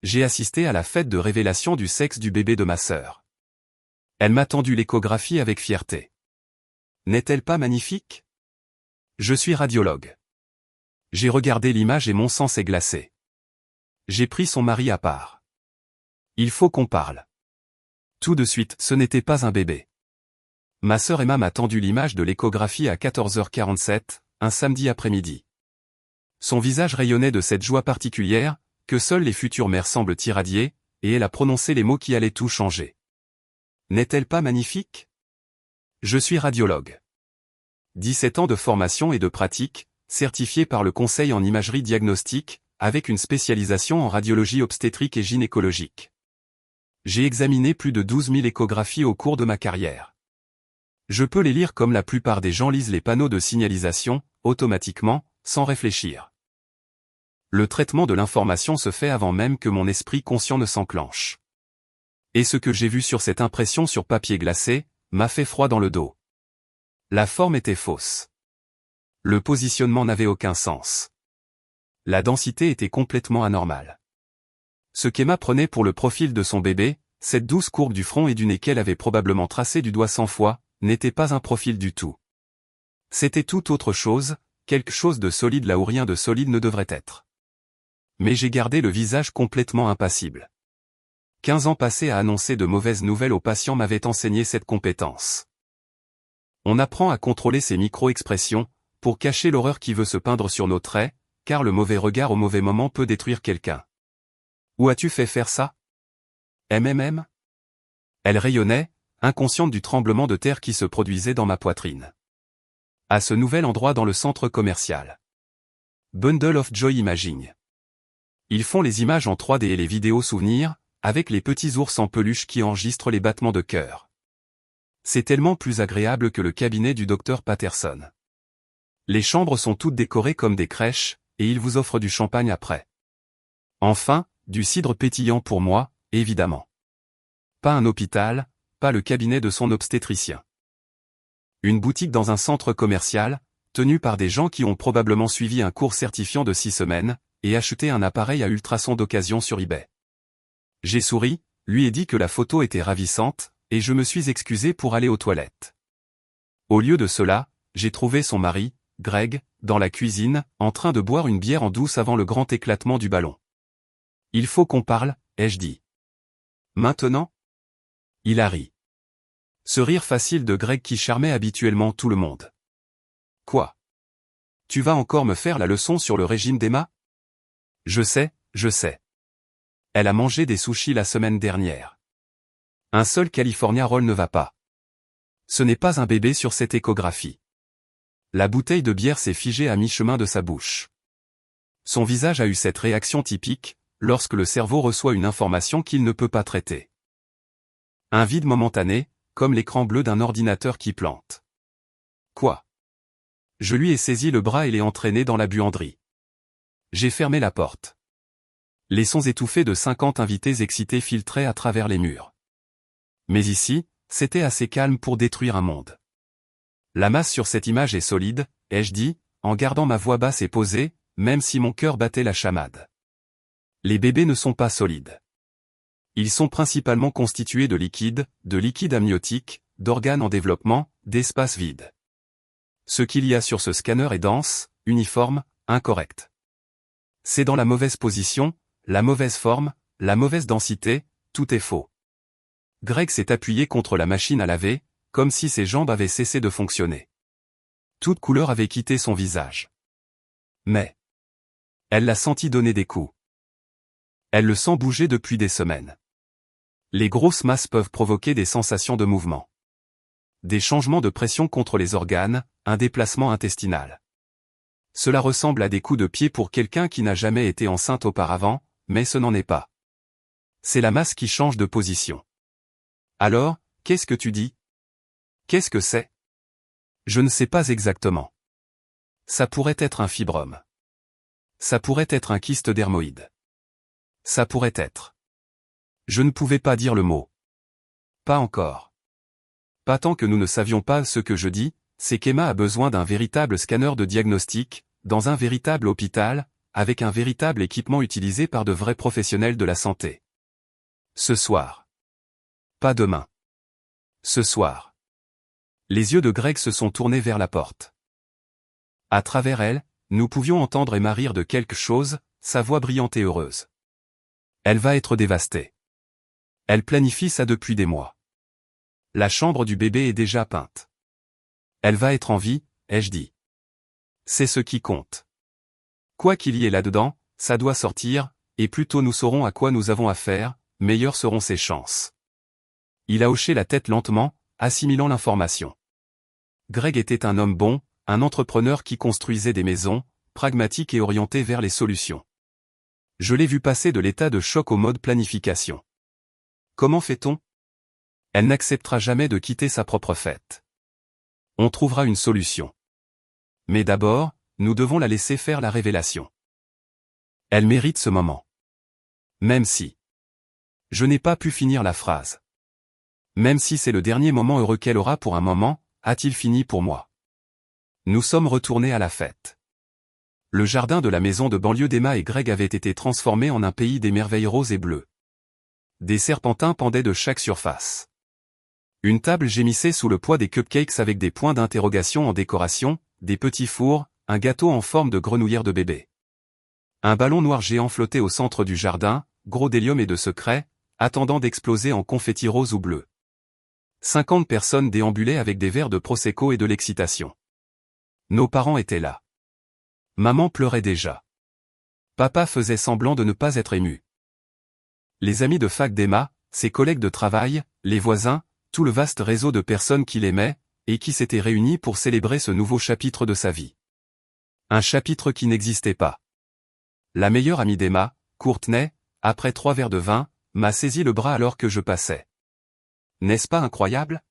J'ai assisté à la fête de révélation du sexe du bébé de ma sœur. Elle m'a tendu l'échographie avec fierté. N'est-elle pas magnifique? Je suis radiologue. J'ai regardé l'image et mon sang s'est glacé. J'ai pris son mari à part. Il faut qu'on parle. Tout de suite, ce n'était pas un bébé. Ma sœur Emma m'a tendu l'image de l'échographie à 14h47, un samedi après-midi. Son visage rayonnait de cette joie particulière, que seules les futures mères semblent irradier, et elle a prononcé les mots qui allaient tout changer. N'est-elle pas magnifique? Je suis radiologue. 17 ans de formation et de pratique, certifié par le Conseil en imagerie diagnostique, avec une spécialisation en radiologie obstétrique et gynécologique. J'ai examiné plus de 12 000 échographies au cours de ma carrière. Je peux les lire comme la plupart des gens lisent les panneaux de signalisation, automatiquement, sans réfléchir. Le traitement de l'information se fait avant même que mon esprit conscient ne s'enclenche. Et ce que j'ai vu sur cette impression sur papier glacé, m'a fait froid dans le dos. La forme était fausse. Le positionnement n'avait aucun sens. La densité était complètement anormale. Ce qu'Emma prenait pour le profil de son bébé, cette douce courbe du front et du nez qu'elle avait probablement tracé du doigt 100 fois, n'était pas un profil du tout. C'était tout autre chose, quelque chose de solide là où rien de solide ne devrait être. Mais j'ai gardé le visage complètement impassible. 15 ans passés à annoncer de mauvaises nouvelles aux patients m'avaient enseigné cette compétence. On apprend à contrôler ses micro-expressions, pour cacher l'horreur qui veut se peindre sur nos traits, car le mauvais regard au mauvais moment peut détruire quelqu'un. Où as-tu fait faire ça? MMM? Elle rayonnait, inconsciente du tremblement de terre qui se produisait dans ma poitrine. À ce nouvel endroit dans le centre commercial. Bundle of Joy Imaging. Ils font les images en 3D et les vidéos souvenirs, avec les petits ours en peluche qui enregistrent les battements de cœur. C'est tellement plus agréable que le cabinet du docteur Patterson. Les chambres sont toutes décorées comme des crèches, et ils vous offrent du champagne après. Enfin, du cidre pétillant pour moi, évidemment. Pas un hôpital, pas le cabinet de son obstétricien. Une boutique dans un centre commercial, tenue par des gens qui ont probablement suivi un cours certifiant de 6 semaines, et acheté un appareil à ultrasons d'occasion sur eBay. J'ai souri, lui ai dit que la photo était ravissante, et je me suis excusé pour aller aux toilettes. Au lieu de cela, j'ai trouvé son mari, Greg, dans la cuisine, en train de boire une bière en douce avant le grand éclatement du ballon. Il faut qu'on parle, ai-je dit. Maintenant? Il a ri. Ce rire facile de Greg qui charmait habituellement tout le monde. Quoi? Tu vas encore me faire la leçon sur le régime d'Emma? Je sais, je sais. Elle a mangé des sushis la semaine dernière. Un seul California Roll ne va pas. Ce n'est pas un bébé sur cette échographie. La bouteille de bière s'est figée à mi-chemin de sa bouche. Son visage a eu cette réaction typique, lorsque le cerveau reçoit une information qu'il ne peut pas traiter. Un vide momentané, comme l'écran bleu d'un ordinateur qui plante. Quoi? Je lui ai saisi le bras et l'ai entraîné dans la buanderie. J'ai fermé la porte. Les sons étouffés de 50 invités excités filtraient à travers les murs. Mais ici, c'était assez calme pour détruire un monde. La masse sur cette image est solide, ai-je dit, en gardant ma voix basse et posée, même si mon cœur battait la chamade. Les bébés ne sont pas solides. Ils sont principalement constitués de liquide amniotique, d'organes en développement, d'espaces vides. Ce qu'il y a sur ce scanner est dense, uniforme, incorrect. C'est dans la mauvaise position, la mauvaise forme, la mauvaise densité, tout est faux. Greg s'est appuyé contre la machine à laver, comme si ses jambes avaient cessé de fonctionner. Toute couleur avait quitté son visage. Mais elle l'a senti donner des coups. Elle le sent bouger depuis des semaines. Les grosses masses peuvent provoquer des sensations de mouvement. Des changements de pression contre les organes, un déplacement intestinal. Cela ressemble à des coups de pied pour quelqu'un qui n'a jamais été enceinte auparavant, mais ce n'en est pas. C'est la masse qui change de position. Alors, qu'est-ce que tu dis? Qu'est-ce que c'est? Je ne sais pas exactement. Ça pourrait être un fibrome. Ça pourrait être un kyste dermoïde. Ça pourrait être. Je ne pouvais pas dire le mot. Pas encore. Pas tant que nous ne savions pas ce que je dis, c'est qu'Emma a besoin d'un véritable scanner de diagnostic, dans un véritable hôpital, avec un véritable équipement utilisé par de vrais professionnels de la santé. Ce soir. Pas demain. Ce soir. Les yeux de Greg se sont tournés vers la porte. À travers elle, nous pouvions entendre Emma rire de quelque chose, sa voix brillante et heureuse. Elle va être dévastée. Elle planifie ça depuis des mois. La chambre du bébé est déjà peinte. Elle va être en vie, ai-je dit. C'est ce qui compte. Quoi qu'il y ait là-dedans, ça doit sortir, et plus tôt nous saurons à quoi nous avons affaire, meilleures seront ses chances. Il a hoché la tête lentement, assimilant l'information. Greg était un homme bon, un entrepreneur qui construisait des maisons, pragmatique et orienté vers les solutions. Je l'ai vu passer de l'état de choc au mode planification. Comment fait-on? Elle n'acceptera jamais de quitter sa propre fête. On trouvera une solution. Mais d'abord, nous devons la laisser faire la révélation. Elle mérite ce moment. Même si. Je n'ai pas pu finir la phrase. Même si c'est le dernier moment heureux qu'elle aura pour un moment, a-t-il fini pour moi. Nous sommes retournés à la fête. Le jardin de la maison de banlieue d'Emma et Greg avait été transformé en un pays des merveilles roses et bleues. Des serpentins pendaient de chaque surface. Une table gémissait sous le poids des cupcakes avec des points d'interrogation en décoration, des petits fours, un gâteau en forme de grenouillère de bébé. Un ballon noir géant flottait au centre du jardin, gros d'hélium et de secret, attendant d'exploser en confetti rose ou bleu. 50 personnes déambulaient avec des verres de prosecco et de l'excitation. Nos parents étaient là. Maman pleurait déjà. Papa faisait semblant de ne pas être ému. Les amis de fac d'Emma, ses collègues de travail, les voisins, tout le vaste réseau de personnes qui l'aimaient, et qui s'étaient réunis pour célébrer ce nouveau chapitre de sa vie. Un chapitre qui n'existait pas. La meilleure amie d'Emma, Courtney, après 3 verres de vin, m'a saisi le bras alors que je passais. N'est-ce pas incroyable?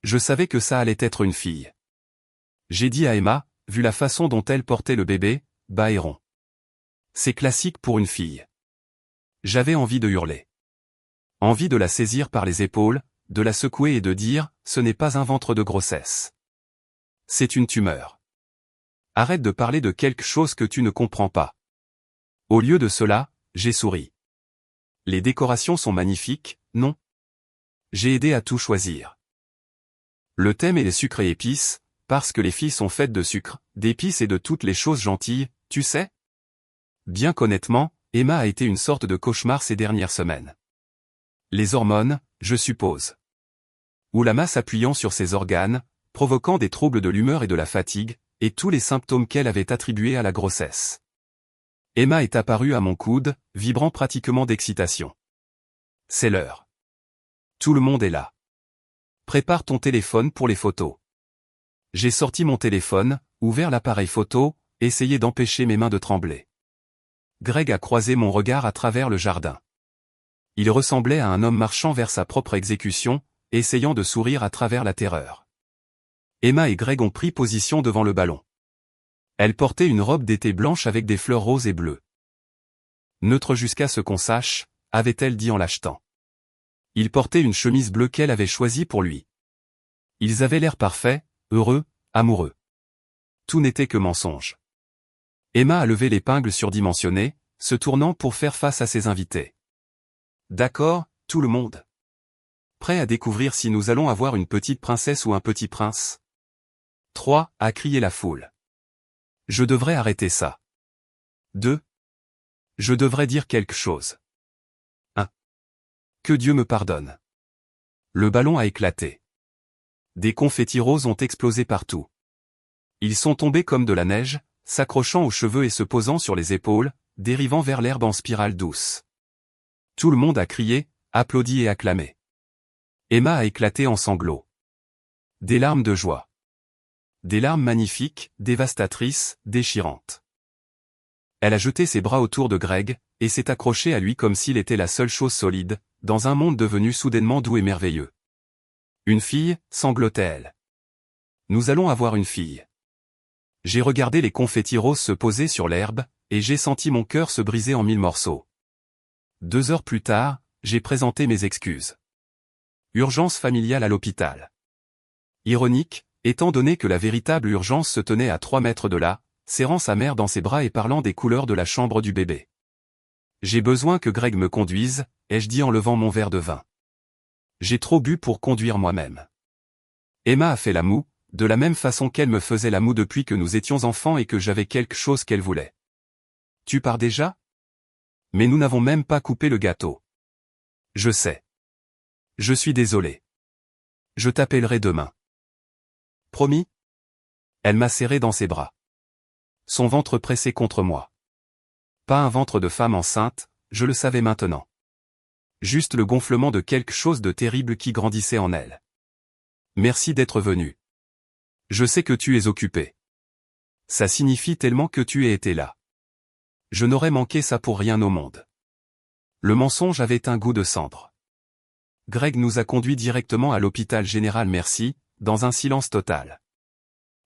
Je savais que ça allait être une fille. J'ai dit à Emma, vu la façon dont elle portait le bébé, bas et rond. C'est classique pour une fille. J'avais envie de hurler. Envie de la saisir par les épaules, de la secouer et de dire, ce n'est pas un ventre de grossesse. C'est une tumeur. Arrête de parler de quelque chose que tu ne comprends pas. Au lieu de cela, j'ai souri. Les décorations sont magnifiques, non? J'ai aidé à tout choisir. Le thème est les sucres et épices, parce que les filles sont faites de sucre, d'épices et de toutes les choses gentilles, tu sais? Bien qu'honnêtement, Emma a été une sorte de cauchemar ces dernières semaines. Les hormones, je suppose. Ou la masse appuyant sur ses organes, provoquant des troubles de l'humeur et de la fatigue, et tous les symptômes qu'elle avait attribués à la grossesse. Emma est apparue à mon coude, vibrant pratiquement d'excitation. C'est l'heure. Tout le monde est là. Prépare ton téléphone pour les photos. J'ai sorti mon téléphone, ouvert l'appareil photo, essayé d'empêcher mes mains de trembler. Greg a croisé mon regard à travers le jardin. Il ressemblait à un homme marchant vers sa propre exécution, essayant de sourire à travers la terreur. Emma et Greg ont pris position devant le ballon. Elle portait une robe d'été blanche avec des fleurs roses et bleues. Neutre jusqu'à ce qu'on sache, avait-elle dit en l'achetant. Il portait une chemise bleue qu'elle avait choisie pour lui. Ils avaient l'air parfaits, heureux, amoureux. Tout n'était que mensonge. Emma a levé l'épingle surdimensionnée, se tournant pour faire face à ses invités. D'accord, tout le monde. Prêt à découvrir si nous allons avoir une petite princesse ou un petit prince? 3, a crié la foule. Je devrais arrêter ça. 2. Je devrais dire quelque chose. 1. Que Dieu me pardonne. Le ballon a éclaté. Des confettis roses ont explosé partout. Ils sont tombés comme de la neige, s'accrochant aux cheveux et se posant sur les épaules, dérivant vers l'herbe en spirale douce. Tout le monde a crié, applaudi et acclamé. Emma a éclaté en sanglots. Des larmes de joie. Des larmes magnifiques, dévastatrices, déchirantes. Elle a jeté ses bras autour de Greg, et s'est accrochée à lui comme s'il était la seule chose solide, dans un monde devenu soudainement doux et merveilleux. Une fille, sanglotait-elle. Nous allons avoir une fille. J'ai regardé les confettis roses se poser sur l'herbe, et j'ai senti mon cœur se briser en 1000 morceaux. 2 heures plus tard, j'ai présenté mes excuses. Urgence familiale à l'hôpital. Ironique, étant donné que la véritable urgence se tenait à 3 mètres de là, serrant sa mère dans ses bras et parlant des couleurs de la chambre du bébé. J'ai besoin que Greg me conduise, ai-je dit en levant mon verre de vin. J'ai trop bu pour conduire moi-même. Emma a fait la moue, de la même façon qu'elle me faisait la moue depuis que nous étions enfants et que j'avais quelque chose qu'elle voulait. Tu pars déjà? Mais nous n'avons même pas coupé le gâteau. Je sais. Je suis désolé. Je t'appellerai demain. Promis? Elle m'a serré dans ses bras. Son ventre pressé contre moi. Pas un ventre de femme enceinte, je le savais maintenant. Juste le gonflement de quelque chose de terrible qui grandissait en elle. Merci d'être venu. Je sais que tu es occupé. Ça signifie tellement que tu aies été là. Je n'aurais manqué ça pour rien au monde. Le mensonge avait un goût de cendre. Greg nous a conduits directement à l'hôpital général Merci, dans un silence total.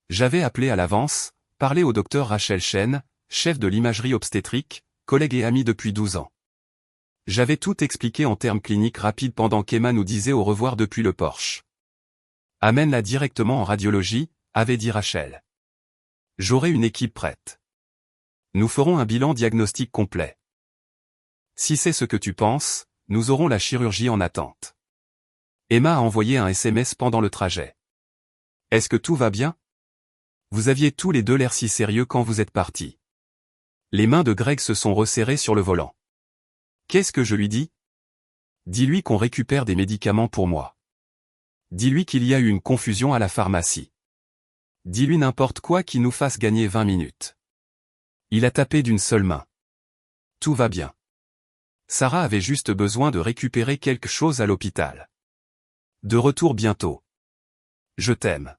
J'avais appelé à l'avance, parlé au docteur Rachel Chen, chef de l'imagerie obstétrique, collègue et ami depuis 12 ans. J'avais tout expliqué en termes cliniques rapides pendant qu'Emma nous disait au revoir depuis le porche. Amène-la directement en radiologie, avait dit Rachel. J'aurai une équipe prête. Nous ferons un bilan diagnostic complet. Si c'est ce que tu penses, nous aurons la chirurgie en attente. Emma a envoyé un SMS pendant le trajet. Est-ce que tout va bien? Vous aviez tous les deux l'air si sérieux quand vous êtes partis. Les mains de Greg se sont resserrées sur le volant. Qu'est-ce que je lui dis? Dis-lui qu'on récupère des médicaments pour moi. Dis-lui qu'il y a eu une confusion à la pharmacie. Dis-lui n'importe quoi qui nous fasse gagner 20 minutes. Il a tapé d'une seule main. Tout va bien. Sarah avait juste besoin de récupérer quelque chose à l'hôpital. De retour bientôt. Je t'aime.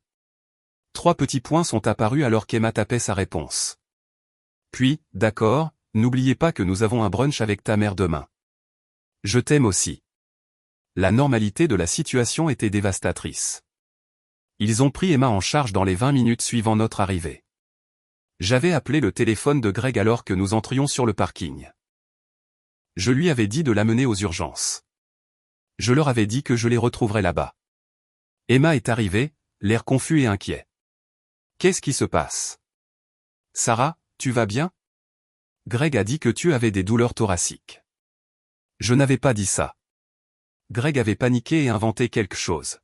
3 petits points sont apparus alors qu'Emma tapait sa réponse. Puis, d'accord, n'oubliez pas que nous avons un brunch avec ta mère demain. Je t'aime aussi. La normalité de la situation était dévastatrice. Ils ont pris Emma en charge dans les 20 minutes suivant notre arrivée. J'avais appelé le téléphone de Greg alors que nous entrions sur le parking. Je lui avais dit de l'amener aux urgences. Je leur avais dit que je les retrouverais là-bas. Emma est arrivée, l'air confus et inquiet. Qu'est-ce qui se passe? Sarah, tu vas bien? Greg a dit que tu avais des douleurs thoraciques. Je n'avais pas dit ça. Greg avait paniqué et inventé quelque chose.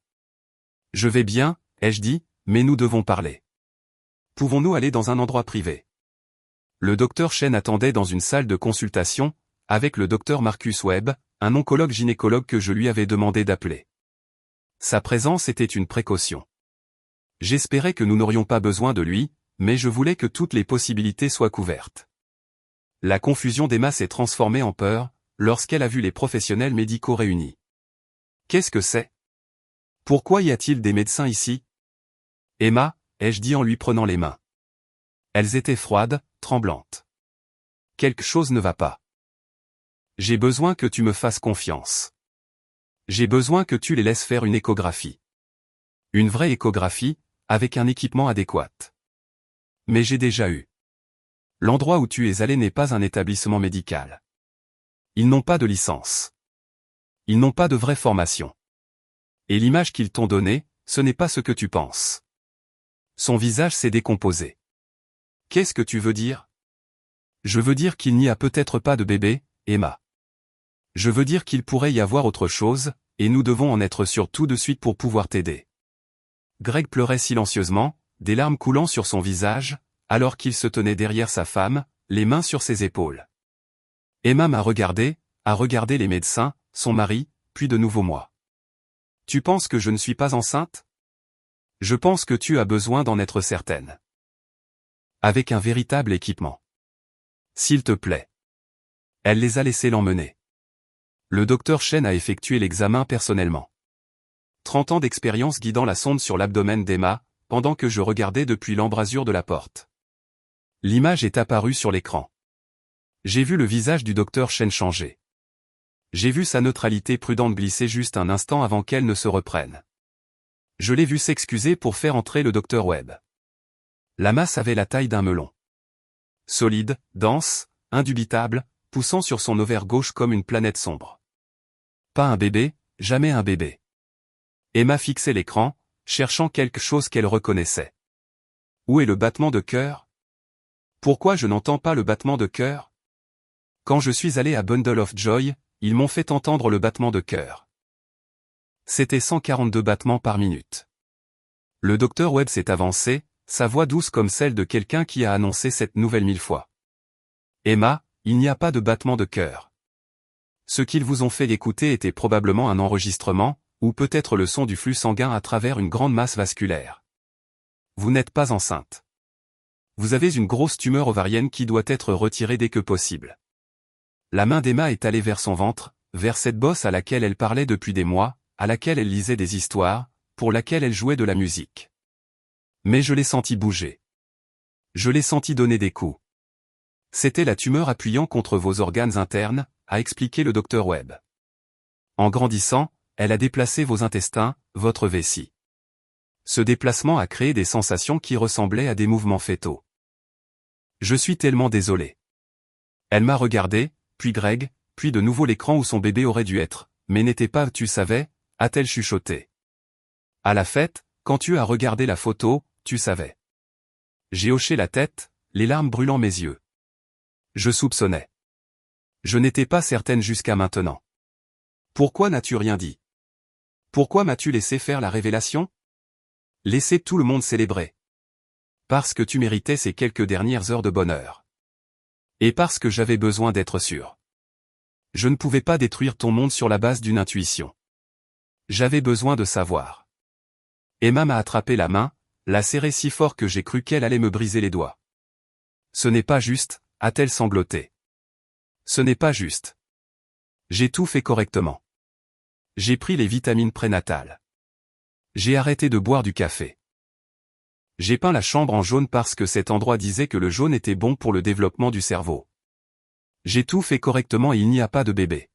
Je vais bien, ai-je dit, mais nous devons parler. Pouvons-nous aller dans un endroit privé? Le docteur Chen attendait dans une salle de consultation, avec le docteur Marcus Webb, un oncologue gynécologue que je lui avais demandé d'appeler. Sa présence était une précaution. J'espérais que nous n'aurions pas besoin de lui, mais je voulais que toutes les possibilités soient couvertes. La confusion d'Emma s'est transformée en peur, lorsqu'elle a vu les professionnels médicaux réunis. Qu'est-ce que c'est? Pourquoi y a-t-il des médecins ici? Emma, ai-je dit en lui prenant les mains. Elles étaient froides, tremblantes. Quelque chose ne va pas. J'ai besoin que tu me fasses confiance. J'ai besoin que tu les laisses faire une échographie. Une vraie échographie, avec un équipement adéquat. Mais j'ai déjà eu. L'endroit où tu es allé n'est pas un établissement médical. Ils n'ont pas de licence. Ils n'ont pas de vraie formation. Et l'image qu'ils t'ont donnée, ce n'est pas ce que tu penses. Son visage s'est décomposé. Qu'est-ce que tu veux dire? Je veux dire qu'il n'y a peut-être pas de bébé, Emma. Je veux dire qu'il pourrait y avoir autre chose, et nous devons en être sûrs tout de suite pour pouvoir t'aider. Greg pleurait silencieusement, des larmes coulant sur son visage, alors qu'il se tenait derrière sa femme, les mains sur ses épaules. Emma m'a regardé, a regardé les médecins, son mari, puis de nouveau moi. Tu penses que je ne suis pas enceinte? Je pense que tu as besoin d'en être certaine. Avec un véritable équipement. S'il te plaît. Elle les a laissés l'emmener. Le docteur Chen a effectué l'examen personnellement. 30 ans d'expérience guidant la sonde sur l'abdomen d'Emma, pendant que je regardais depuis l'embrasure de la porte. L'image est apparue sur l'écran. J'ai vu le visage du docteur Chen changer. J'ai vu sa neutralité prudente glisser juste un instant avant qu'elle ne se reprenne. Je l'ai vu s'excuser pour faire entrer le docteur Webb. La masse avait la taille d'un melon. Solide, dense, indubitable, poussant sur son ovaire gauche comme une planète sombre. Pas un bébé, jamais un bébé. Emma fixait l'écran, cherchant quelque chose qu'elle reconnaissait. Où est le battement de cœur? Pourquoi je n'entends pas le battement de cœur? Quand je suis allé à Bundle of Joy, ils m'ont fait entendre le battement de cœur. C'était 142 battements par minute. Le docteur Webb s'est avancé, sa voix douce comme celle de quelqu'un qui a annoncé cette nouvelle 1000 fois. Emma, il n'y a pas de battement de cœur. Ce qu'ils vous ont fait écouter était probablement un enregistrement, ou peut-être le son du flux sanguin à travers une grande masse vasculaire. Vous n'êtes pas enceinte. Vous avez une grosse tumeur ovarienne qui doit être retirée dès que possible. La main d'Emma est allée vers son ventre, vers cette bosse à laquelle elle parlait depuis des mois, à laquelle elle lisait des histoires, pour laquelle elle jouait de la musique. Mais je l'ai senti bouger. Je l'ai senti donner des coups. C'était la tumeur appuyant contre vos organes internes, a expliqué le docteur Webb. En grandissant, elle a déplacé vos intestins, votre vessie. Ce déplacement a créé des sensations qui ressemblaient à des mouvements fœtaux. Je suis tellement désolé. Elle m'a regardé, puis Greg, puis de nouveau l'écran où son bébé aurait dû être, mais n'était pas, tu savais, a-t-elle chuchoté. À la fête, quand tu as regardé la photo, tu savais. J'ai hoché la tête, les larmes brûlant mes yeux. Je soupçonnais. Je n'étais pas certaine jusqu'à maintenant. Pourquoi n'as-tu rien dit? Pourquoi m'as-tu laissé faire la révélation? Laisser tout le monde célébrer. Parce que tu méritais ces quelques dernières heures de bonheur. Et parce que j'avais besoin d'être sûr. Je ne pouvais pas détruire ton monde sur la base d'une intuition. J'avais besoin de savoir. Emma m'a attrapé la main, l'a serrée si fort que j'ai cru qu'elle allait me briser les doigts. Ce n'est pas juste, a-t-elle sangloté. Ce n'est pas juste. J'ai tout fait correctement. J'ai pris les vitamines prénatales. J'ai arrêté de boire du café. J'ai peint la chambre en jaune parce que cet endroit disait que le jaune était bon pour le développement du cerveau. J'ai tout fait correctement et il n'y a pas de bébé.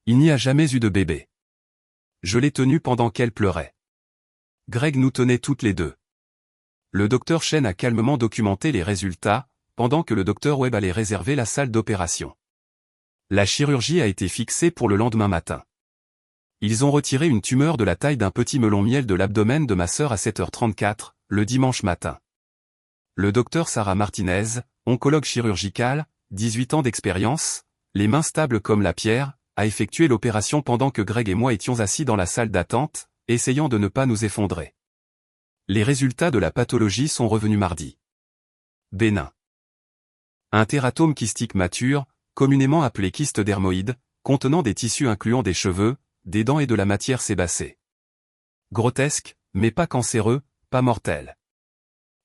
Il n'y a jamais eu de bébé. Je l'ai tenue pendant qu'elle pleurait. Greg nous tenait toutes les deux. Le docteur Chen a calmement documenté les résultats, pendant que le docteur Webb allait réserver la salle d'opération. La chirurgie a été fixée pour le lendemain matin. Ils ont retiré une tumeur de la taille d'un petit melon miel de l'abdomen de ma sœur à 7h34, le dimanche matin. Le docteur Sarah Martinez, oncologue chirurgicale, 18 ans d'expérience, les mains stables comme la pierre, a effectué l'opération pendant que Greg et moi étions assis dans la salle d'attente, essayant de ne pas nous effondrer. Les résultats de la pathologie sont revenus mardi. Bénin. Un tératome kystique mature, communément appelé kyste dermoïde, contenant des tissus incluant des cheveux, des dents et de la matière sébacée. Grotesque, mais pas cancéreux, pas mortel.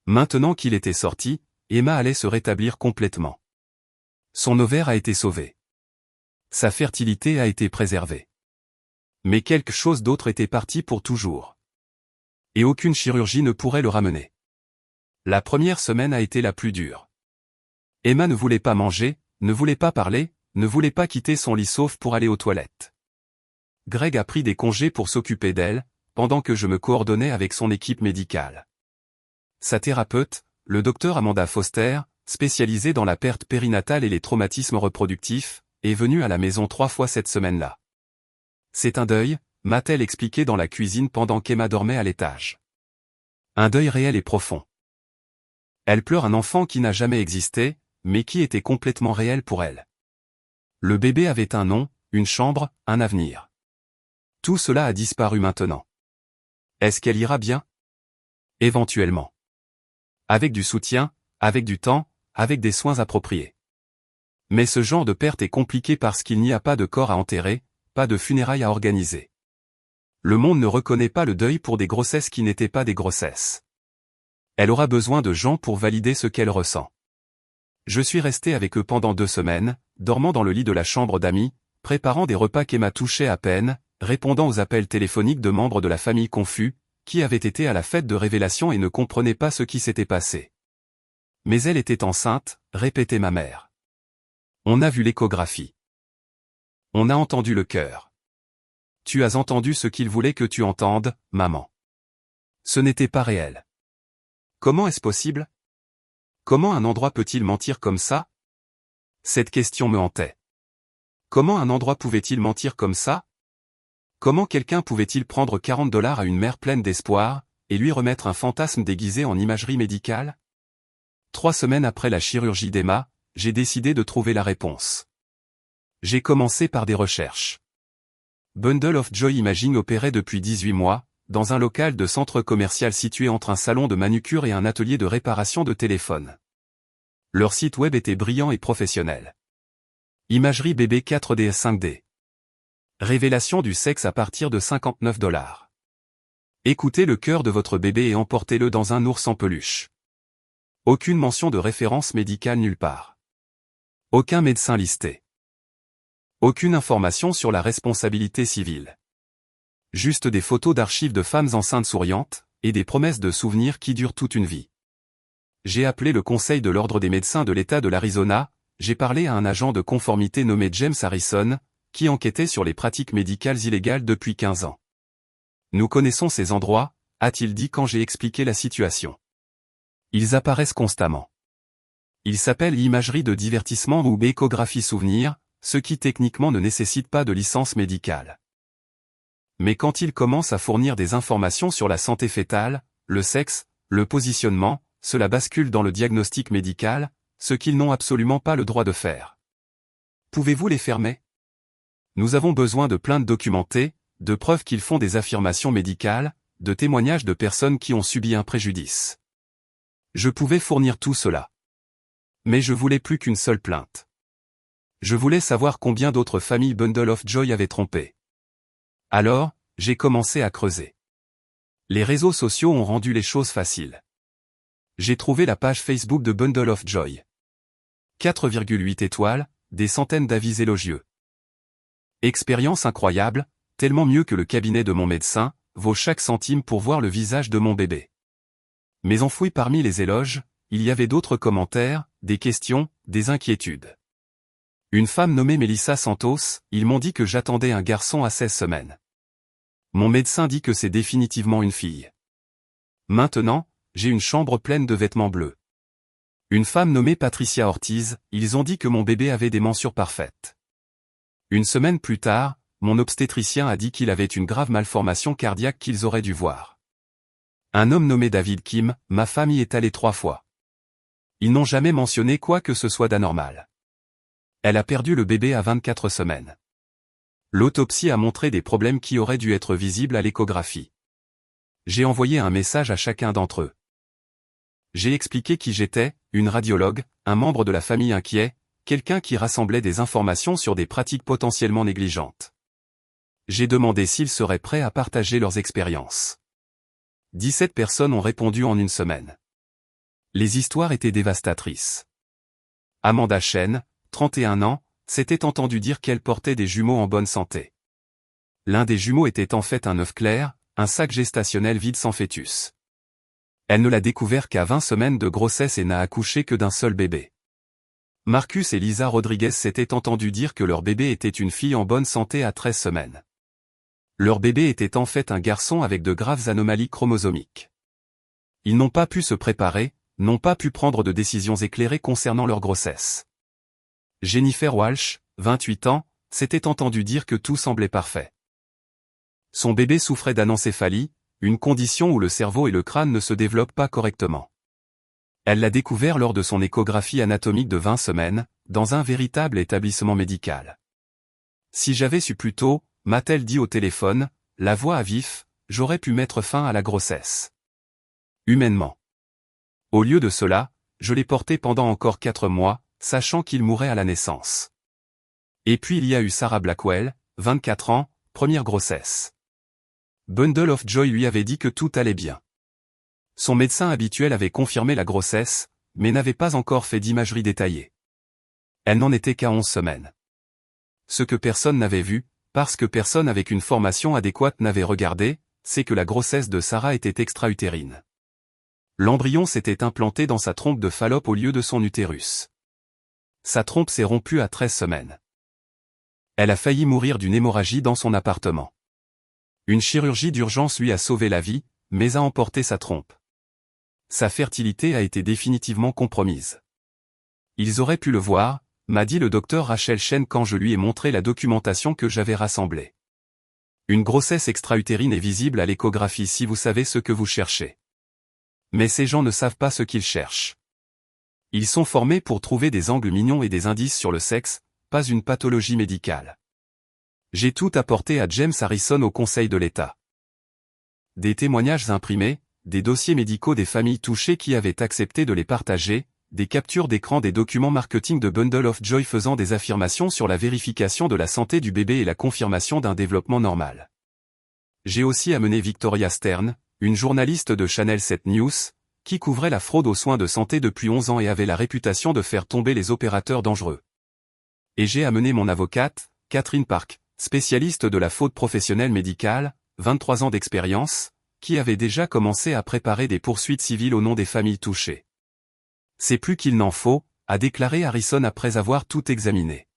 Maintenant qu'il était sorti, Emma allait se rétablir complètement. Son ovaire a été sauvé. Sa fertilité a été préservée. Mais quelque chose d'autre était parti pour toujours. Et aucune chirurgie ne pourrait le ramener. La première semaine a été la plus dure. Emma ne voulait pas manger, ne voulait pas parler, ne voulait pas quitter son lit sauf pour aller aux toilettes. Greg a pris des congés pour s'occuper d'elle, pendant que je me coordonnais avec son équipe médicale. Sa thérapeute, le docteur Amanda Foster, spécialisée dans la perte périnatale et les traumatismes reproductifs, est venue à la maison 3 fois cette semaine-là. C'est un deuil, m'a-t-elle expliqué dans la cuisine pendant qu'Emma dormait à l'étage. Un deuil réel et profond. Elle pleure un enfant qui n'a jamais existé, mais qui était complètement réel pour elle. Le bébé avait un nom, une chambre, un avenir. Tout cela a disparu maintenant. Est-ce qu'elle ira bien? Éventuellement. Avec du soutien, avec du temps, avec des soins appropriés. Mais ce genre de perte est compliqué parce qu'il n'y a pas de corps à enterrer, pas de funérailles à organiser. Le monde ne reconnaît pas le deuil pour des grossesses qui n'étaient pas des grossesses. Elle aura besoin de gens pour valider ce qu'elle ressent. Je suis resté avec eux pendant 2 semaines, dormant dans le lit de la chambre d'amis, préparant des repas qu'Emma touchait à peine, répondant aux appels téléphoniques de membres de la famille confus, qui avaient été à la fête de révélation et ne comprenaient pas ce qui s'était passé. Mais elle était enceinte, répétait ma mère. On a vu l'échographie. On a entendu le cœur. Tu as entendu ce qu'il voulait que tu entendes, maman. Ce n'était pas réel. Comment est-ce possible? Comment un endroit peut-il mentir comme ça? Cette question me hantait. Comment un endroit pouvait-il mentir comme ça? Comment quelqu'un pouvait-il prendre $40 à une mère pleine d'espoir, et lui remettre un fantasme déguisé en imagerie médicale? 3 semaines après la chirurgie d'Emma, j'ai décidé de trouver la réponse. J'ai commencé par des recherches. Bundle of Joy Imaging opérait depuis 18 mois, dans un local de centre commercial situé entre un salon de manucure et un atelier de réparation de téléphone. Leur site web était brillant et professionnel. Imagerie bébé 4D et 5D. Révélation du sexe à partir de $59. Écoutez le cœur de votre bébé et emportez-le dans un ours en peluche. Aucune mention de référence médicale nulle part. Aucun médecin listé. Aucune information sur la responsabilité civile. Juste des photos d'archives de femmes enceintes souriantes, et des promesses de souvenirs qui durent toute une vie. J'ai appelé le Conseil de l'Ordre des médecins de l'État de l'Arizona, j'ai parlé à un agent de conformité nommé James Harrison, qui enquêtait sur les pratiques médicales illégales depuis 15 ans. Nous connaissons ces endroits, a-t-il dit quand j'ai expliqué la situation. Ils apparaissent constamment. Ils s'appellent imagerie de divertissement ou échographie souvenir, ce qui techniquement ne nécessite pas de licence médicale. Mais quand ils commencent à fournir des informations sur la santé fœtale, le sexe, le positionnement, cela bascule dans le diagnostic médical, ce qu'ils n'ont absolument pas le droit de faire. Pouvez-vous les fermer? Nous avons besoin de plaintes documentées, de preuves qu'ils font des affirmations médicales, de témoignages de personnes qui ont subi un préjudice. Je pouvais fournir tout cela. Mais je voulais plus qu'une seule plainte. Je voulais savoir combien d'autres familles Bundle of Joy avaient trompé. Alors, j'ai commencé à creuser. Les réseaux sociaux ont rendu les choses faciles. J'ai trouvé la page Facebook de Bundle of Joy. 4,8 étoiles, des centaines d'avis élogieux. Expérience incroyable, tellement mieux que le cabinet de mon médecin, vaut chaque centime pour voir le visage de mon bébé. Mais enfoui parmi les éloges, il y avait d'autres commentaires, des questions, des inquiétudes. Une femme nommée Melissa Santos, ils m'ont dit que j'attendais un garçon à 16 semaines. Mon médecin dit que c'est définitivement une fille. Maintenant, j'ai une chambre pleine de vêtements bleus. Une femme nommée Patricia Ortiz, ils ont dit que mon bébé avait des mensures parfaites. Une semaine plus tard, mon obstétricien a dit qu'il avait une grave malformation cardiaque qu'ils auraient dû voir. Un homme nommé David Kim, ma femme y est allée 3 fois. Ils n'ont jamais mentionné quoi que ce soit d'anormal. Elle a perdu le bébé à 24 semaines. L'autopsie a montré des problèmes qui auraient dû être visibles à l'échographie. J'ai envoyé un message à chacun d'entre eux. J'ai expliqué qui j'étais, une radiologue, un membre de la famille inquiet, quelqu'un qui rassemblait des informations sur des pratiques potentiellement négligentes. J'ai demandé s'ils seraient prêts à partager leurs expériences. 17 personnes ont répondu en une semaine. Les histoires étaient dévastatrices. Amanda Chen, 31 ans, s'était entendu dire qu'elle portait des jumeaux en bonne santé. L'un des jumeaux était en fait un œuf clair, un sac gestationnel vide sans fœtus. Elle ne l'a découvert qu'à 20 semaines de grossesse et n'a accouché que d'un seul bébé. Marcus et Lisa Rodriguez s'étaient entendu dire que leur bébé était une fille en bonne santé à 13 semaines. Leur bébé était en fait un garçon avec de graves anomalies chromosomiques. Ils n'ont pas pu se préparer, n'ont pas pu prendre de décisions éclairées concernant leur grossesse. Jennifer Walsh, 28 ans, s'était entendu dire que tout semblait parfait. Son bébé souffrait d'anencéphalie, une condition où le cerveau et le crâne ne se développent pas correctement. Elle l'a découvert lors de son échographie anatomique de 20 semaines, dans un véritable établissement médical. Si j'avais su plus tôt, m'a-t-elle dit au téléphone, la voix à vif, j'aurais pu mettre fin à la grossesse. Humainement. Au lieu de cela, je l'ai porté pendant encore 4 mois, sachant qu'il mourrait à la naissance. Et puis il y a eu Sarah Blackwell, 24 ans, première grossesse. Bundle of Joy lui avait dit que tout allait bien. Son médecin habituel avait confirmé la grossesse, mais n'avait pas encore fait d'imagerie détaillée. Elle n'en était qu'à 11 semaines. Ce que personne n'avait vu, parce que personne avec une formation adéquate n'avait regardé, c'est que la grossesse de Sarah était extra-utérine. L'embryon s'était implanté dans sa trompe de Fallope au lieu de son utérus. Sa trompe s'est rompue à 13 semaines. Elle a failli mourir d'une hémorragie dans son appartement. Une chirurgie d'urgence lui a sauvé la vie, mais a emporté sa trompe. Sa fertilité a été définitivement compromise. Ils auraient pu le voir, m'a dit le docteur Rachel Chen quand je lui ai montré la documentation que j'avais rassemblée. Une grossesse extra-utérine est visible à l'échographie si vous savez ce que vous cherchez. Mais ces gens ne savent pas ce qu'ils cherchent. Ils sont formés pour trouver des angles mignons et des indices sur le sexe, pas une pathologie médicale. J'ai tout apporté à James Harrison au Conseil de l'État. Des témoignages imprimés, des dossiers médicaux des familles touchées qui avaient accepté de les partager, des captures d'écran des documents marketing de Bundle of Joy faisant des affirmations sur la vérification de la santé du bébé et la confirmation d'un développement normal. J'ai aussi amené Victoria Stern, une journaliste de Channel 7 News, qui couvrait la fraude aux soins de santé depuis 11 ans et avait la réputation de faire tomber les opérateurs dangereux. Et j'ai amené mon avocate, Catherine Park, spécialiste de la fraude professionnelle médicale, 23 ans d'expérience, qui avait déjà commencé à préparer des poursuites civiles au nom des familles touchées. C'est plus qu'il n'en faut, a déclaré Harrison après avoir tout examiné.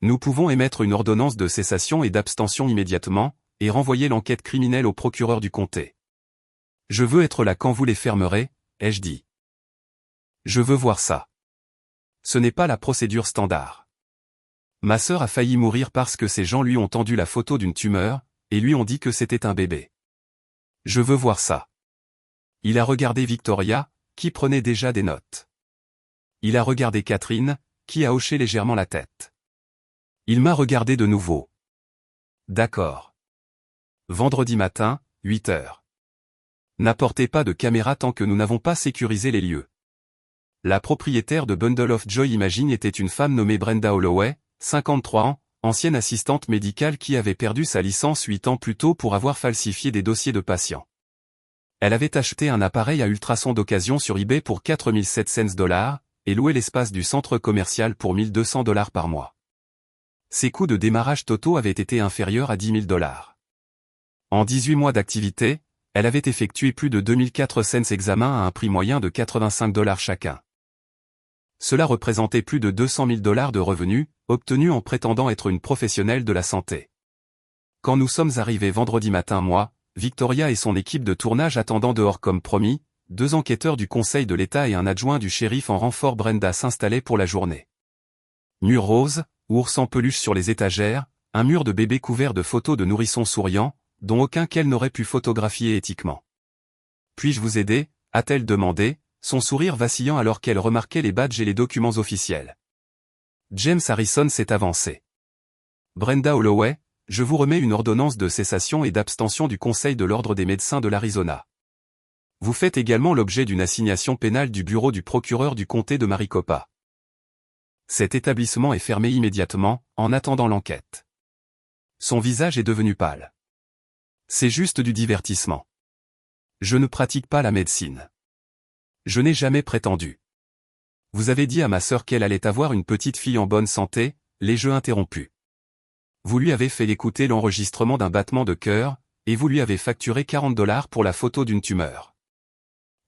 Nous pouvons émettre une ordonnance de cessation et d'abstention immédiatement, et renvoyer l'enquête criminelle au procureur du comté. Je veux être là quand vous les fermerez, ai-je dit. Je veux voir ça. Ce n'est pas la procédure standard. Ma sœur a failli mourir parce que ces gens lui ont tendu la photo d'une tumeur, et lui ont dit que c'était un bébé. Je veux voir ça. Il a regardé Victoria, qui prenait déjà des notes. Il a regardé Catherine, qui a hoché légèrement la tête. Il m'a regardé de nouveau. D'accord. Vendredi matin, 8 heures. N'apportez pas de caméra tant que nous n'avons pas sécurisé les lieux. La propriétaire de Bundle of Joy Imagine était une femme nommée Brenda Holloway, 53 ans, ancienne assistante médicale qui avait perdu sa licence 8 ans plus tôt pour avoir falsifié des dossiers de patients. Elle avait acheté un appareil à ultrasons d'occasion sur eBay pour $4,700, et loué l'espace du centre commercial pour $1,200 par mois. Ses coûts de démarrage totaux avaient été inférieurs à $10,000. En 18 mois d'activité, elle avait effectué plus de 2400 examens à un prix moyen de $85 chacun. Cela représentait plus de $200,000 de revenus, obtenus en prétendant être une professionnelle de la santé. Quand nous sommes arrivés vendredi matin, moi, Victoria et son équipe de tournage attendant dehors comme promis, 2 enquêteurs du Conseil de l'État et un adjoint du shérif en renfort Brenda s'installaient pour la journée. Mur rose, ours en peluche sur les étagères, un mur de bébés couvert de photos de nourrissons souriants, dont aucun qu'elle n'aurait pu photographier éthiquement. Puis-je vous aider, a-t-elle demandé, son sourire vacillant alors qu'elle remarquait les badges et les documents officiels. James Harrison s'est avancé. Brenda Holloway, je vous remets une ordonnance de cessation et d'abstention du Conseil de l'Ordre des médecins de l'Arizona. Vous faites également l'objet d'une assignation pénale du bureau du procureur du comté de Maricopa. Cet établissement est fermé immédiatement, en attendant l'enquête. Son visage est devenu pâle. C'est juste du divertissement. Je ne pratique pas la médecine. Je n'ai jamais prétendu. Vous avez dit à ma sœur qu'elle allait avoir une petite fille en bonne santé, les jeux interrompus. Vous lui avez fait écouter l'enregistrement d'un battement de cœur, et vous lui avez facturé $40 pour la photo d'une tumeur.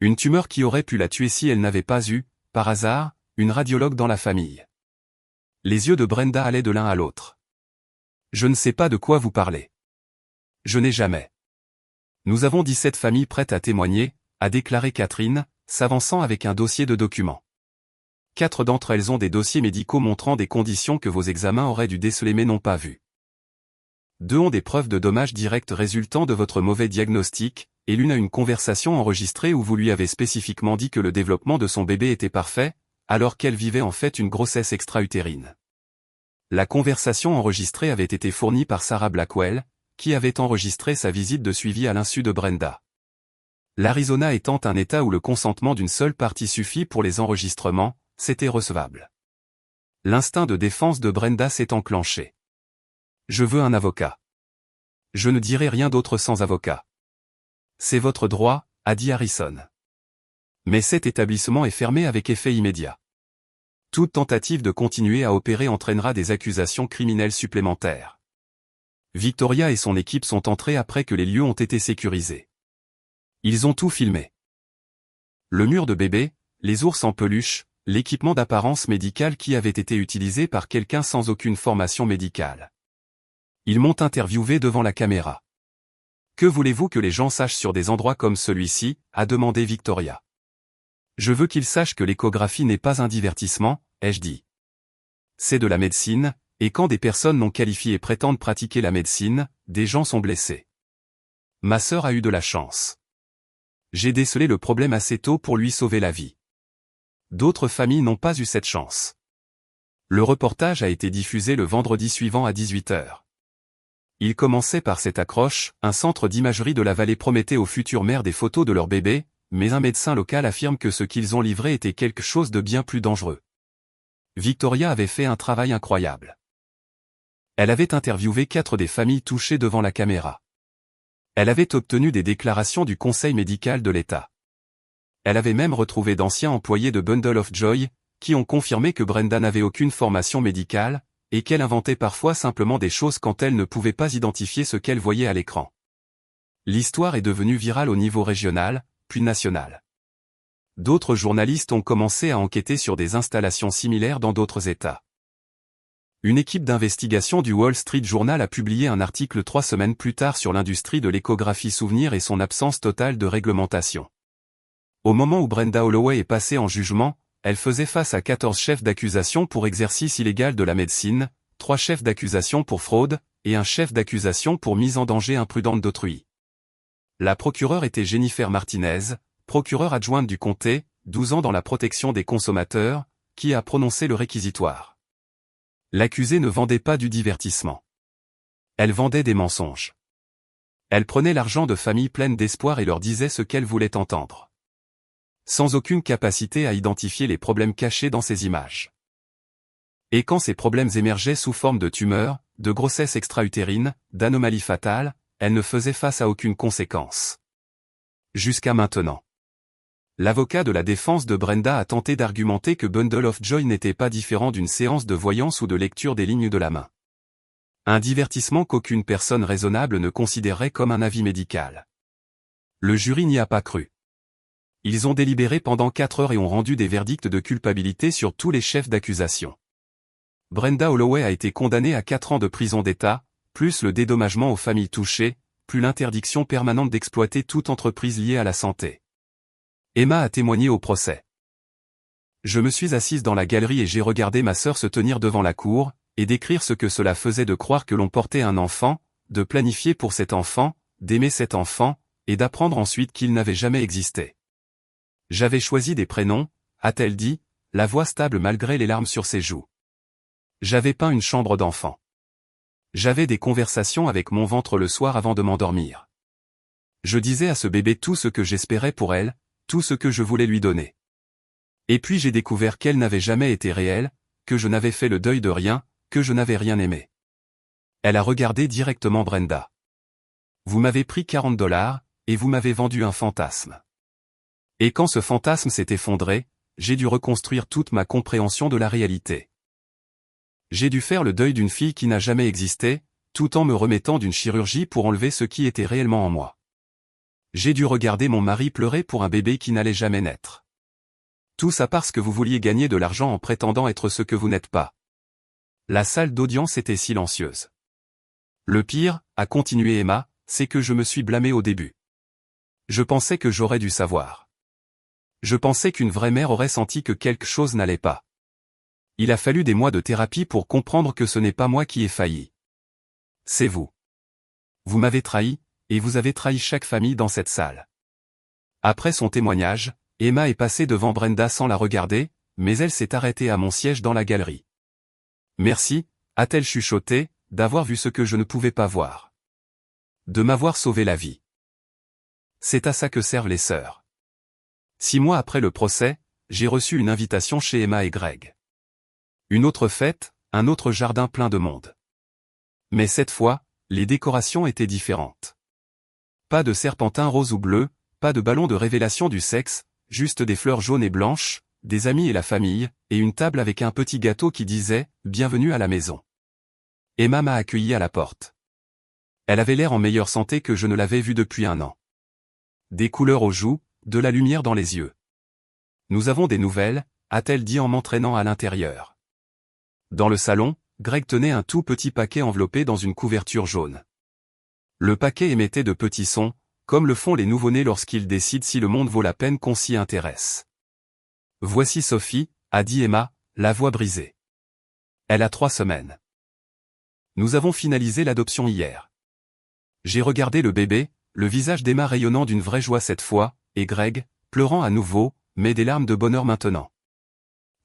Une tumeur qui aurait pu la tuer si elle n'avait pas eu, par hasard, une radiologue dans la famille. Les yeux de Brenda allaient de l'un à l'autre. Je ne sais pas de quoi vous parlez. Je n'ai jamais. Nous avons 17 familles prêtes à témoigner, a déclaré Catherine, s'avançant avec un dossier de documents. 4 d'entre elles ont des dossiers médicaux montrant des conditions que vos examens auraient dû déceler mais n'ont pas vues. 2 ont des preuves de dommages directs résultant de votre mauvais diagnostic, et l'une a une conversation enregistrée où vous lui avez spécifiquement dit que le développement de son bébé était parfait, alors qu'elle vivait en fait une grossesse extra-utérine. La conversation enregistrée avait été fournie par Sarah Blackwell, qui avait enregistré sa visite de suivi à l'insu de Brenda. L'Arizona étant un État où le consentement d'une seule partie suffit pour les enregistrements, c'était recevable. L'instinct de défense de Brenda s'est enclenché. Je veux un avocat. Je ne dirai rien d'autre sans avocat. C'est votre droit, a dit Harrison. Mais cet établissement est fermé avec effet immédiat. Toute tentative de continuer à opérer entraînera des accusations criminelles supplémentaires. Victoria et son équipe sont entrés après que les lieux ont été sécurisés. Ils ont tout filmé. Le mur de bébé, les ours en peluche, l'équipement d'apparence médicale qui avait été utilisé par quelqu'un sans aucune formation médicale. Ils m'ont interviewé devant la caméra. Que voulez-vous que les gens sachent sur des endroits comme celui-ci, a demandé Victoria. Je veux qu'ils sachent que l'échographie n'est pas un divertissement, ai-je dit. C'est de la médecine, et quand des personnes non qualifiées prétendent pratiquer la médecine, des gens sont blessés. Ma sœur a eu de la chance. J'ai décelé le problème assez tôt pour lui sauver la vie. D'autres familles n'ont pas eu cette chance. Le reportage a été diffusé le vendredi suivant à 18 h. Il commençait par cette accroche: un centre d'imagerie de la vallée promettait aux futures mères des photos de leur bébé, mais un médecin local affirme que ce qu'ils ont livré était quelque chose de bien plus dangereux. Victoria avait fait un travail incroyable. Elle avait interviewé 4 des familles touchées devant la caméra. Elle avait obtenu des déclarations du Conseil médical de l'État. Elle avait même retrouvé d'anciens employés de Bundle of Joy, qui ont confirmé que Brenda n'avait aucune formation médicale, et qu'elle inventait parfois simplement des choses quand elle ne pouvait pas identifier ce qu'elle voyait à l'écran. L'histoire est devenue virale au niveau régional, puis national. D'autres journalistes ont commencé à enquêter sur des installations similaires dans d'autres États. Une équipe d'investigation du Wall Street Journal a publié un article 3 semaines plus tard sur l'industrie de l'échographie souvenir et son absence totale de réglementation. Au moment où Brenda Holloway est passée en jugement, elle faisait face à 14 chefs d'accusation pour exercice illégal de la médecine, 3 chefs d'accusation pour fraude, et un chef d'accusation pour mise en danger imprudente d'autrui. La procureure était Jennifer Martinez, procureure adjointe du comté, 12 ans dans la protection des consommateurs, qui a prononcé le réquisitoire. L'accusée ne vendait pas du divertissement. Elle vendait des mensonges. Elle prenait l'argent de familles pleines d'espoir et leur disait ce qu'elle voulait entendre. Sans aucune capacité à identifier les problèmes cachés dans ces images. Et quand ces problèmes émergeaient sous forme de tumeurs, de grossesses extra-utérines, d'anomalies fatales, elle ne faisait face à aucune conséquence. Jusqu'à maintenant. L'avocat de la défense de Brenda a tenté d'argumenter que Bundle of Joy n'était pas différent d'une séance de voyance ou de lecture des lignes de la main. Un divertissement qu'aucune personne raisonnable ne considérerait comme un avis médical. Le jury n'y a pas cru. Ils ont délibéré pendant 4 heures et ont rendu des verdicts de culpabilité sur tous les chefs d'accusation. Brenda Holloway a été condamnée à 4 ans de prison d'État, plus le dédommagement aux familles touchées, plus l'interdiction permanente d'exploiter toute entreprise liée à la santé. Emma a témoigné au procès. Je me suis assise dans la galerie et j'ai regardé ma sœur se tenir devant la cour, et décrire ce que cela faisait de croire que l'on portait un enfant, de planifier pour cet enfant, d'aimer cet enfant, et d'apprendre ensuite qu'il n'avait jamais existé. J'avais choisi des prénoms, a-t-elle dit, la voix stable malgré les larmes sur ses joues. J'avais peint une chambre d'enfant. J'avais des conversations avec mon ventre le soir avant de m'endormir. Je disais à ce bébé tout ce que j'espérais pour elle, tout ce que je voulais lui donner. Et puis j'ai découvert qu'elle n'avait jamais été réelle, que je n'avais fait le deuil de rien, que je n'avais rien aimé. Elle a regardé directement Brenda. Vous m'avez pris $40, et vous m'avez vendu un fantasme. Et quand ce fantasme s'est effondré, j'ai dû reconstruire toute ma compréhension de la réalité. J'ai dû faire le deuil d'une fille qui n'a jamais existé, tout en me remettant d'une chirurgie pour enlever ce qui était réellement en moi. J'ai dû regarder mon mari pleurer pour un bébé qui n'allait jamais naître. Tout ça parce que vous vouliez gagner de l'argent en prétendant être ce que vous n'êtes pas. La salle d'audience était silencieuse. Le pire, a continué Emma, c'est que je me suis blâmée au début. Je pensais que j'aurais dû savoir. Je pensais qu'une vraie mère aurait senti que quelque chose n'allait pas. Il a fallu des mois de thérapie pour comprendre que ce n'est pas moi qui ai failli. C'est vous. Vous m'avez trahi, et vous avez trahi chaque famille dans cette salle. Après son témoignage, Emma est passée devant Brenda sans la regarder, mais elle s'est arrêtée à mon siège dans la galerie. Merci, a-t-elle chuchoté, d'avoir vu ce que je ne pouvais pas voir. De m'avoir sauvé la vie. C'est à ça que servent les sœurs. 6 mois après le procès, j'ai reçu une invitation chez Emma et Greg. Une autre fête, un autre jardin plein de monde. Mais cette fois, les décorations étaient différentes. Pas de serpentin rose ou bleu, pas de ballon de révélation du sexe, juste des fleurs jaunes et blanches, des amis et la famille, et une table avec un petit gâteau qui disait « Bienvenue à la maison ». Emma m'a accueilli à la porte. Elle avait l'air en meilleure santé que je ne l'avais vue depuis 1 an. Des couleurs aux joues, de la lumière dans les yeux. Nous avons des nouvelles, a-t-elle dit en m'entraînant à l'intérieur. Dans le salon, Greg tenait un tout petit paquet enveloppé dans une couverture jaune. Le paquet émettait de petits sons, comme le font les nouveau-nés lorsqu'ils décident si le monde vaut la peine qu'on s'y intéresse. Voici Sophie, a dit Emma, la voix brisée. Elle a 3 semaines. Nous avons finalisé l'adoption hier. J'ai regardé le bébé, le visage d'Emma rayonnant d'une vraie joie cette fois, et Greg, pleurant à nouveau, mais des larmes de bonheur maintenant.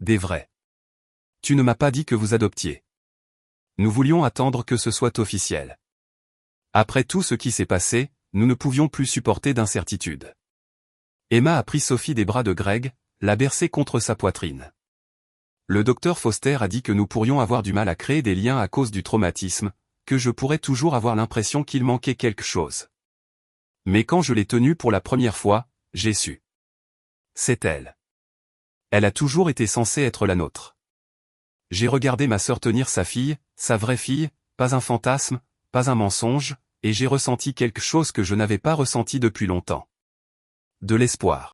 Des vrais. Tu ne m'as pas dit que vous adoptiez. Nous voulions attendre que ce soit officiel. Après tout ce qui s'est passé, nous ne pouvions plus supporter d'incertitude. Emma a pris Sophie des bras de Greg, l'a bercée contre sa poitrine. Le docteur Foster a dit que nous pourrions avoir du mal à créer des liens à cause du traumatisme, que je pourrais toujours avoir l'impression qu'il manquait quelque chose. Mais quand je l'ai tenue pour la première fois, j'ai su. C'est elle. Elle a toujours été censée être la nôtre. J'ai regardé ma sœur tenir sa fille, sa vraie fille, pas un fantasme, pas un mensonge, et j'ai ressenti quelque chose que je n'avais pas ressenti depuis longtemps. De l'espoir.